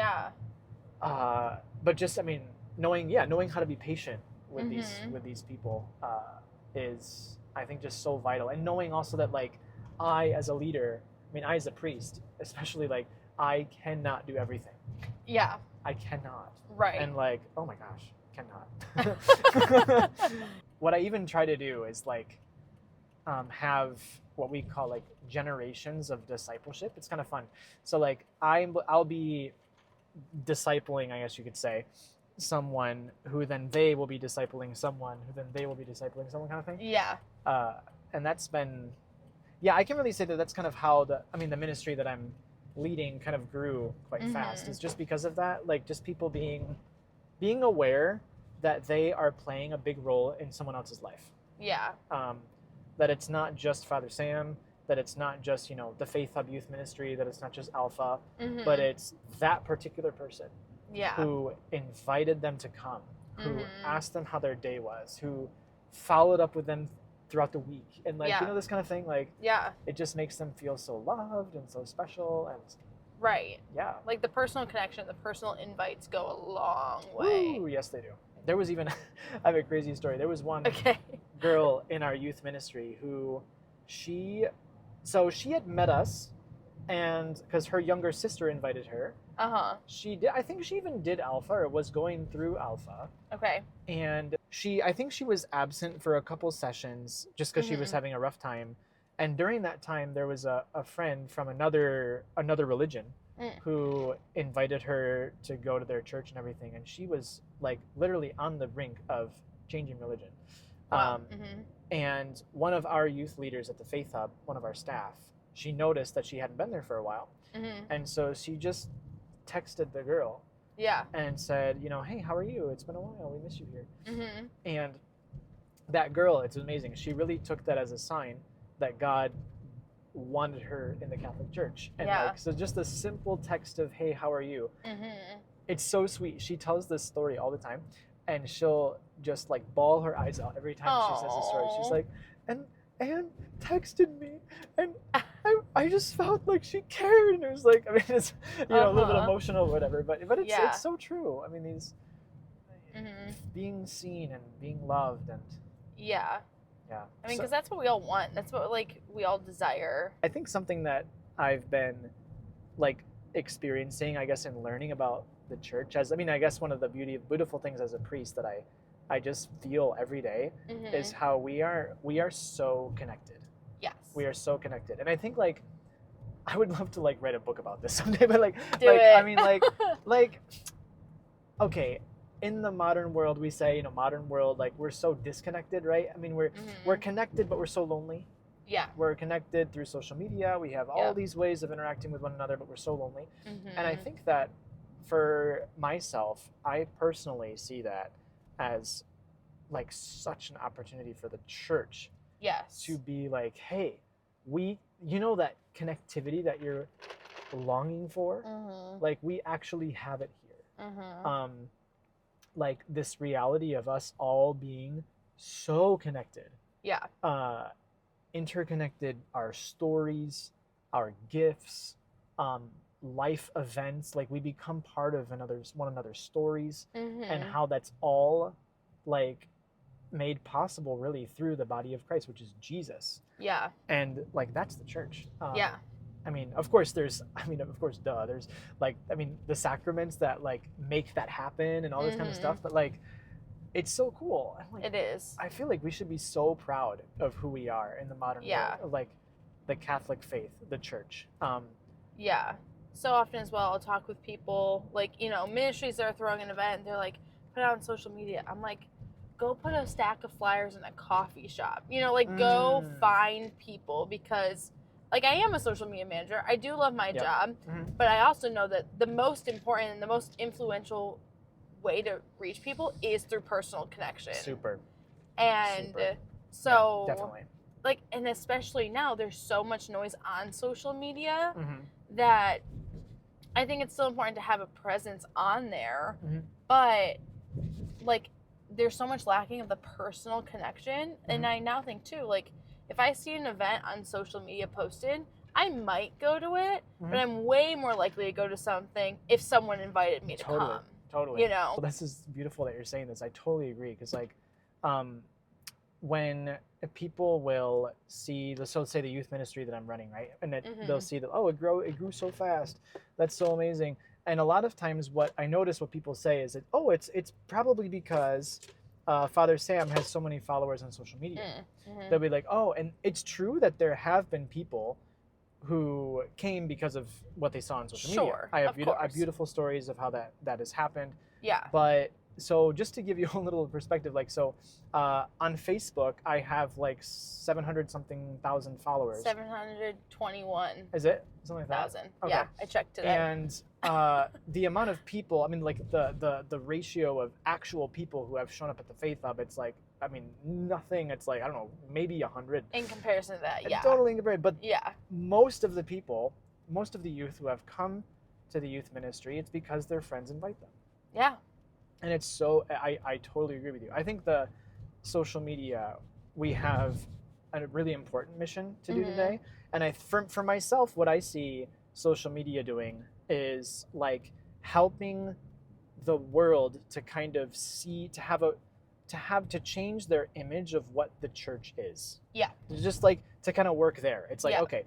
but just, I mean, knowing how to be patient with these people is, I think, just so vital. And knowing also that like I as a leader, I mean, I as a priest especially, like I cannot do everything. Yeah. I cannot. Right. And like, oh my gosh, cannot. What I even try to do is like have what we call like generations of discipleship. It's kind of fun. So like I'll be discipling, I guess you could say, someone who then they will be discipling someone who then they will be discipling someone, kind of thing. Yeah. And that's been, I can really say that that's kind of how the ministry that I'm leading kind of grew quite fast. Is just because of that, like just people being aware that they are playing a big role in someone else's life. Yeah. That it's not just Father Sam, that it's not just, you know, the Faith Hub Youth Ministry, that it's not just Alpha, but it's that particular person who invited them to come, who asked them how their day was, who followed up with them throughout the week, and like, you know, this kind of thing, like, it just makes them feel so loved and so special. And right. Yeah. Like the personal connection, the personal invites go a long way. Ooh, yes, they do. There was even, I have a crazy story. There was one girl in our youth ministry who she had met us, and because her younger sister invited her. I think she even did Alpha, or was going through Alpha. Okay. And I think she was absent for a couple sessions just because she was having a rough time. And during that time, there was a friend from another religion who invited her to go to their church and everything. And she was like literally on the brink of changing religion. Wow. And one of our youth leaders at the Faith Hub, one of our staff, she noticed that she hadn't been there for a while. And so she just texted the girl. Yeah. And said, you know, hey, how are you? It's been a while. We miss you here. And that girl, it's amazing. She really took that as a sign that God wanted her in the Catholic Church. And like, so just a simple text of, hey, how are you? it's so sweet. She tells this story all the time, and she'll just like bawl her eyes out every time she says a story. She's like, and Anne texted me, and I just felt like she cared. And it was like, I mean, it's a little bit emotional or whatever, but it's so true. I mean, these being seen and being loved and yeah. I mean, because that's what we all want. That's what like we all desire. I think something that I've been like experiencing, I guess, in learning about the church, I guess one of the beautiful things as a priest that I just feel every day is how we are so connected. Yes. We are so connected. And I think like I would love to like write a book about this someday, but Do it. I mean like okay, in the modern world we say, modern world, like we're so disconnected, right? I mean we're connected but we're so lonely. Yeah. We're connected through social media. We have all these ways of interacting with one another, but we're so lonely. And I think that for myself, I personally see that as like such an opportunity for the church. Yes. To be like, hey, that connectivity that you're longing for, like we actually have it here. Like this reality of us all being so connected. Yeah. Interconnected, our stories, our gifts, life events, like we become part of one another's stories, and how that's all like made possible really through the body of Christ, which is Jesus. Yeah. And like that's the church. Yeah. I mean, of course there's like, I mean, the sacraments that like make that happen and all this kind of stuff, but like it's so cool. Like, it is. I feel like we should be so proud of who we are in the modern world, of like the Catholic faith, the church. Yeah. So often as well, I'll talk with people, like, ministries that are throwing an event, and they're like, put it on social media. I'm like, go put a stack of flyers in a coffee shop. Go find people, because, like, I am a social media manager. I do love my job, but I also know that the most important and the most influential way to reach people is through personal connection. Super. And so, definitely. Like, and especially now, there's so much noise on social media that I think it's still important to have a presence on there, but like there's so much lacking of the personal connection. And I now think too, like if I see an event on social media posted, I might go to it, but I'm way more likely to go to something if someone invited me to come. Totally. Well, this is beautiful that you're saying this. I totally agree, because like when people will see let's say the youth ministry that I'm running, right? And they'll see that, it grew so fast. That's so amazing. And a lot of times what I notice what people say is that, it's probably because Father Sam has so many followers on social media. They'll be like, and it's true that there have been people who came because of what they saw on social media. I have beautiful stories of how that has happened. Yeah. But so just to give you a little perspective, like on Facebook, I have like 700 something thousand followers. 721. Is it? Something like that? 1,000. Okay. Yeah, I checked today. And the amount of people, I mean, like the ratio of actual people who have shown up at the Faith Hub, it's like, I mean, nothing. It's like, I don't know, maybe 100. In comparison to that, yeah. Totally in comparison. But yeah, most of the youth who have come to the youth ministry, it's because their friends invite them. Yeah. And it's so, I totally agree with you. I think the social media, we have a really important mission to do today. And for myself, what I see social media doing is like helping the world to kind of see, to change their image of what the church is. Yeah. Just like to kind of work there. It's like, okay,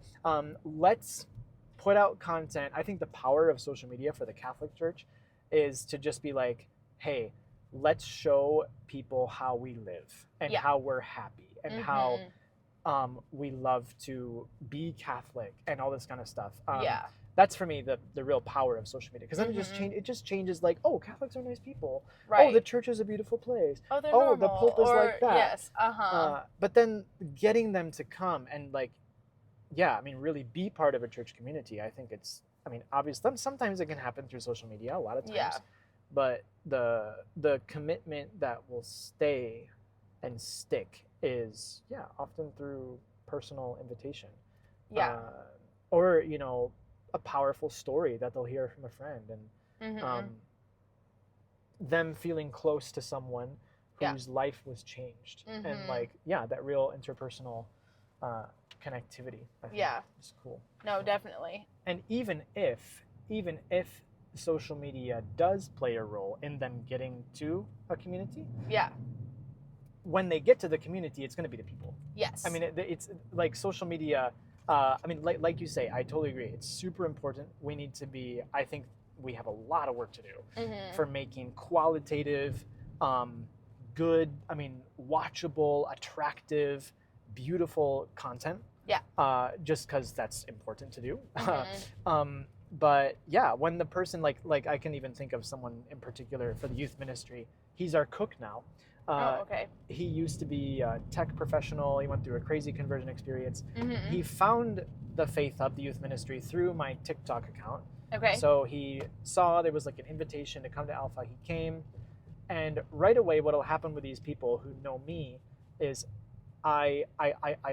let's put out content. I think the power of social media for the Catholic Church is to just be like, hey, let's show people how we live and how we're happy and how we love to be Catholic and all this kind of stuff. That's for me the real power of social media, because then it just changes, like, Catholics are nice people. Right. The church is a beautiful place. They're normal. The Pope is like that. Yes. But then getting them to come and like, really be part of a church community. I think it's, obviously sometimes it can happen through social media, a lot of times. Yeah. But the commitment that will stay and stick is often through personal invitation. Yeah. Or a powerful story that they'll hear from a friend, and them feeling close to someone whose life was changed, and like that real interpersonal connectivity. I think is cool. No, definitely. And even if social media does play a role in them getting to a community, when they get to the community, it's going to be the people. Yes. I mean, it's like social media. I mean, like you say, I totally agree. It's super important. We need to be. I think we have a lot of work to do for making qualitative, good. I mean, watchable, attractive, beautiful content. Yeah. Just because that's important to do. But yeah, when the person like I can even think of someone in particular for the youth ministry. He's our cook now. Okay. He used to be a tech professional. He went through a crazy conversion experience. He found the Faith Hub, the youth ministry, through my TikTok account. Okay. So he saw there was like an invitation to come to Alpha. He came, and right away, what'll happen with these people who know me is, I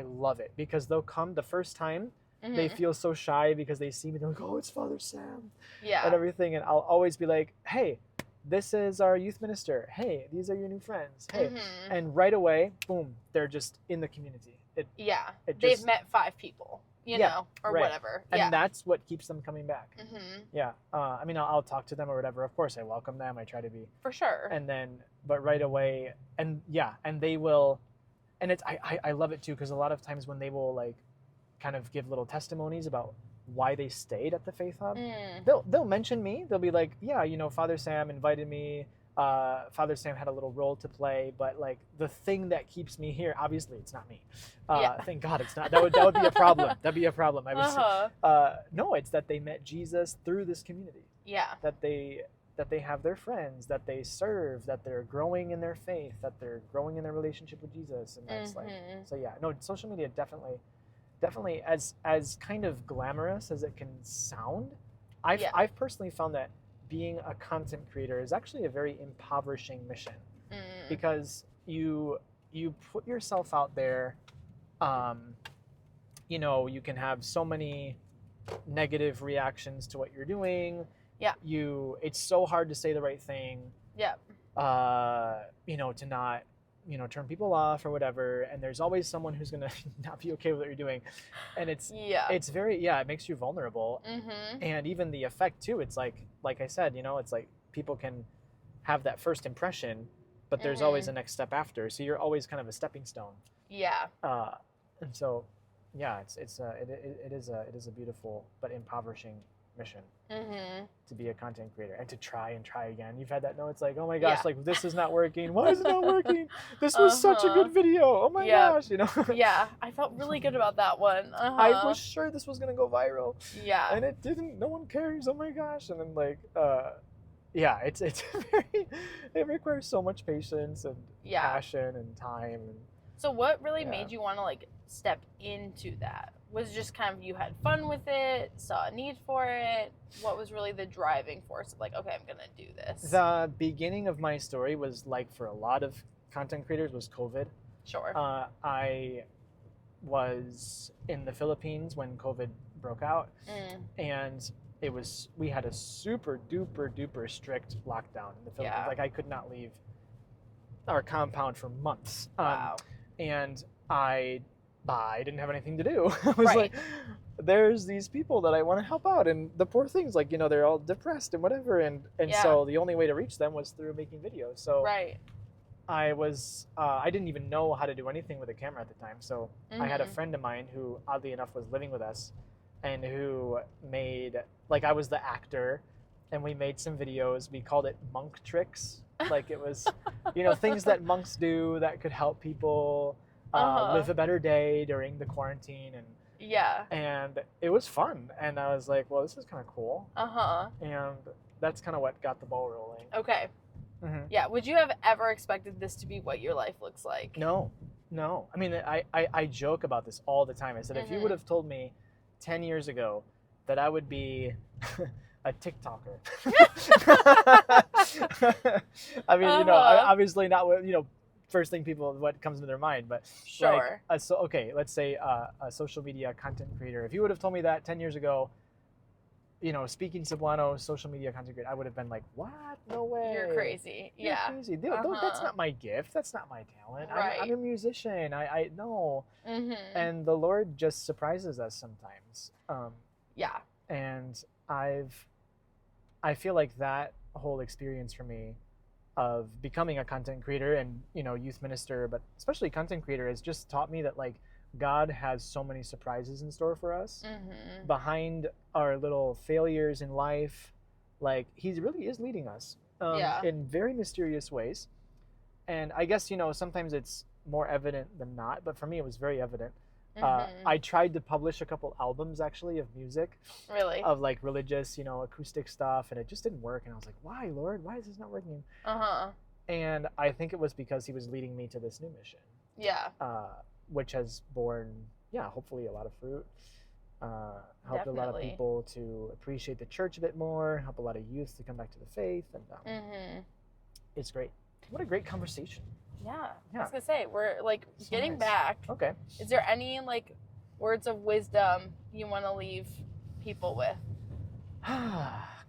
love it because they'll come the first time. They feel so shy because they see me. They're like, "Oh, it's Father Sam," and everything. And I'll always be like, "Hey, this is our youth minister. Hey, these are your new friends. Hey," and right away, boom, they're just in the community. They've met 5 people, you know, or whatever. And that's what keeps them coming back. Yeah. I mean, I'll talk to them or whatever. Of course, I welcome them. I try to be. For sure. And then, but right away, and they will, and it's I love it too because a lot of times when they will like kind of give little testimonies about why they stayed at the Faith Hub, they'll mention me. They'll be like, yeah, you know, Father Sam invited me. Father Sam had a little role to play, but like the thing that keeps me here, obviously it's not me. Thank God it's not. That would be a problem. That'd be a problem. I was no, it's that they met Jesus through this community. Yeah. That they have their friends, that they serve, that they're growing in their faith, that they're growing in their relationship with Jesus, and that's like so. Yeah, no, social media definitely as kind of glamorous as it can sound, I've personally found that being a content creator is actually a very impoverishing mission because you put yourself out there. You know, you can have so many negative reactions to what you're doing. Yeah. It's so hard to say the right thing. Yeah. You know, to not, you know, turn people off or whatever, and there's always someone who's gonna not be okay with what you're doing, and it's very it makes you vulnerable, and even the effect too. It's like I said, you know, it's like people can have that first impression, but there's always a next step after, so you're always kind of a stepping stone. Yeah. And so, yeah, it is a beautiful but impoverishing mission to be a content creator and to try again. You've had that? No, it's like, oh my gosh, like this is not working. Why is it not working? This was such a good video. Oh my gosh, you know. Yeah, I felt really good about that one. I was sure this was gonna go viral. Yeah, and it didn't. No one cares. Oh my gosh. And then like, yeah, it's very. It requires so much patience and passion and time. And so, what really made you want to like step into that? Was it just kind of you had fun with it, saw a need for it? What was really the driving force of like, okay, I'm gonna do this? The beginning of my story was like for a lot of content creators was COVID. Sure. I was in the Philippines when COVID broke out, and we had a super duper strict lockdown in the Philippines. Yeah. Like I could not leave our compound for months. Wow. And I didn't have anything to do. I was like, there's these people that I want to help out, and the poor things, like, you know, they're all depressed and whatever, and so the only way to reach them was through making videos. So I was I didn't even know how to do anything with a camera at the time. So I had a friend of mine who oddly enough was living with us, and who made, like, I was the actor, and we made some videos. We called it monk tricks. Like it was, you know, things that monks do that could help people live a better day during the quarantine, and it was fun, and I was like, well, this is kind of cool, and that's kind of what got the ball rolling. Okay. Yeah. Would you have ever expected this to be what your life looks like? No. I mean, I joke about this all the time. I said, if you would have told me 10 years ago that I would be a TikToker, I mean, you know, obviously not what, you know, first thing what comes to their mind, but sure. Like, so okay, let's say a social media content creator. If you would have told me that 10 years ago, speaking Cebuano, social media content creator, I would have been like, what? No way. You're crazy. You're crazy. That's not my gift. That's not my talent. Right. I'm a musician. I know. Mm-hmm. And the Lord just surprises us sometimes. Yeah. And I feel like that whole experience for me of becoming a content creator and, youth minister, but especially content creator, has just taught me that like God has so many surprises in store for us. Mm-hmm. Behind our little failures in life. Like he really is leading us in very mysterious ways. And I guess, sometimes it's more evident than not, but for me it was very evident. Mm-hmm. I tried to publish a couple albums actually of music. Really? Of like religious, acoustic stuff, and it just didn't work. And I was like, why, Lord? Why is this not working? And I think it was because he was leading me to this new mission. Yeah. Which has borne, hopefully a lot of fruit. Helped a lot of people to appreciate the church a bit more, help a lot of youth to come back to the faith, and it's great. What a great conversation. Yeah. I was gonna say, we're like so getting back. Okay. Is there any like words of wisdom you want to leave people with?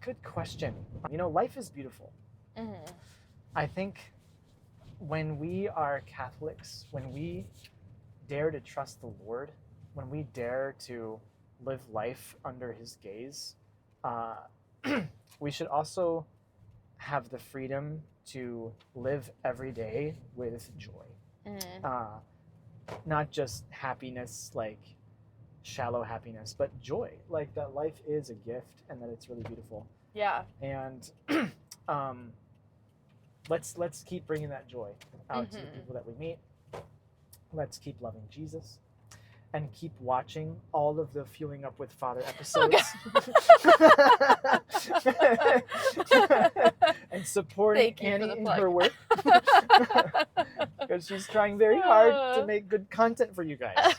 Good question. Life is beautiful. Mm-hmm. I think when we are Catholics, when we dare to trust the Lord, when we dare to live life under his gaze, we should also have the freedom to live every day with joy. Mm-hmm. Not just happiness, like shallow happiness, but joy, like that life is a gift and that it's really beautiful. Yeah. And let's keep bringing that joy out to the people that we meet. Let's keep loving Jesus. And keep watching all of the Fueling Up with Father episodes. And supporting Annie in her work. Because she's trying very hard to make good content for you guys.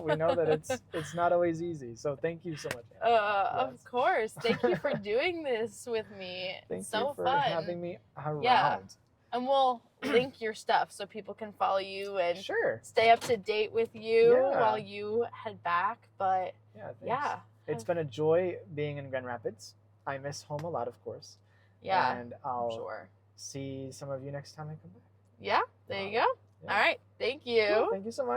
We know that it's not always easy. So thank you so much, Annie. Of course. Thank you for doing this with me. Thank you for having me around. Yeah. And we'll link your stuff so people can follow you and stay up to date with you while you head back. But it's been a joy being in Grand Rapids. I miss home a lot, of course. Yeah, and I'll see some of you next time I come back. Yeah, there you go. Yeah. All right, thank you. Cool. Thank you so much.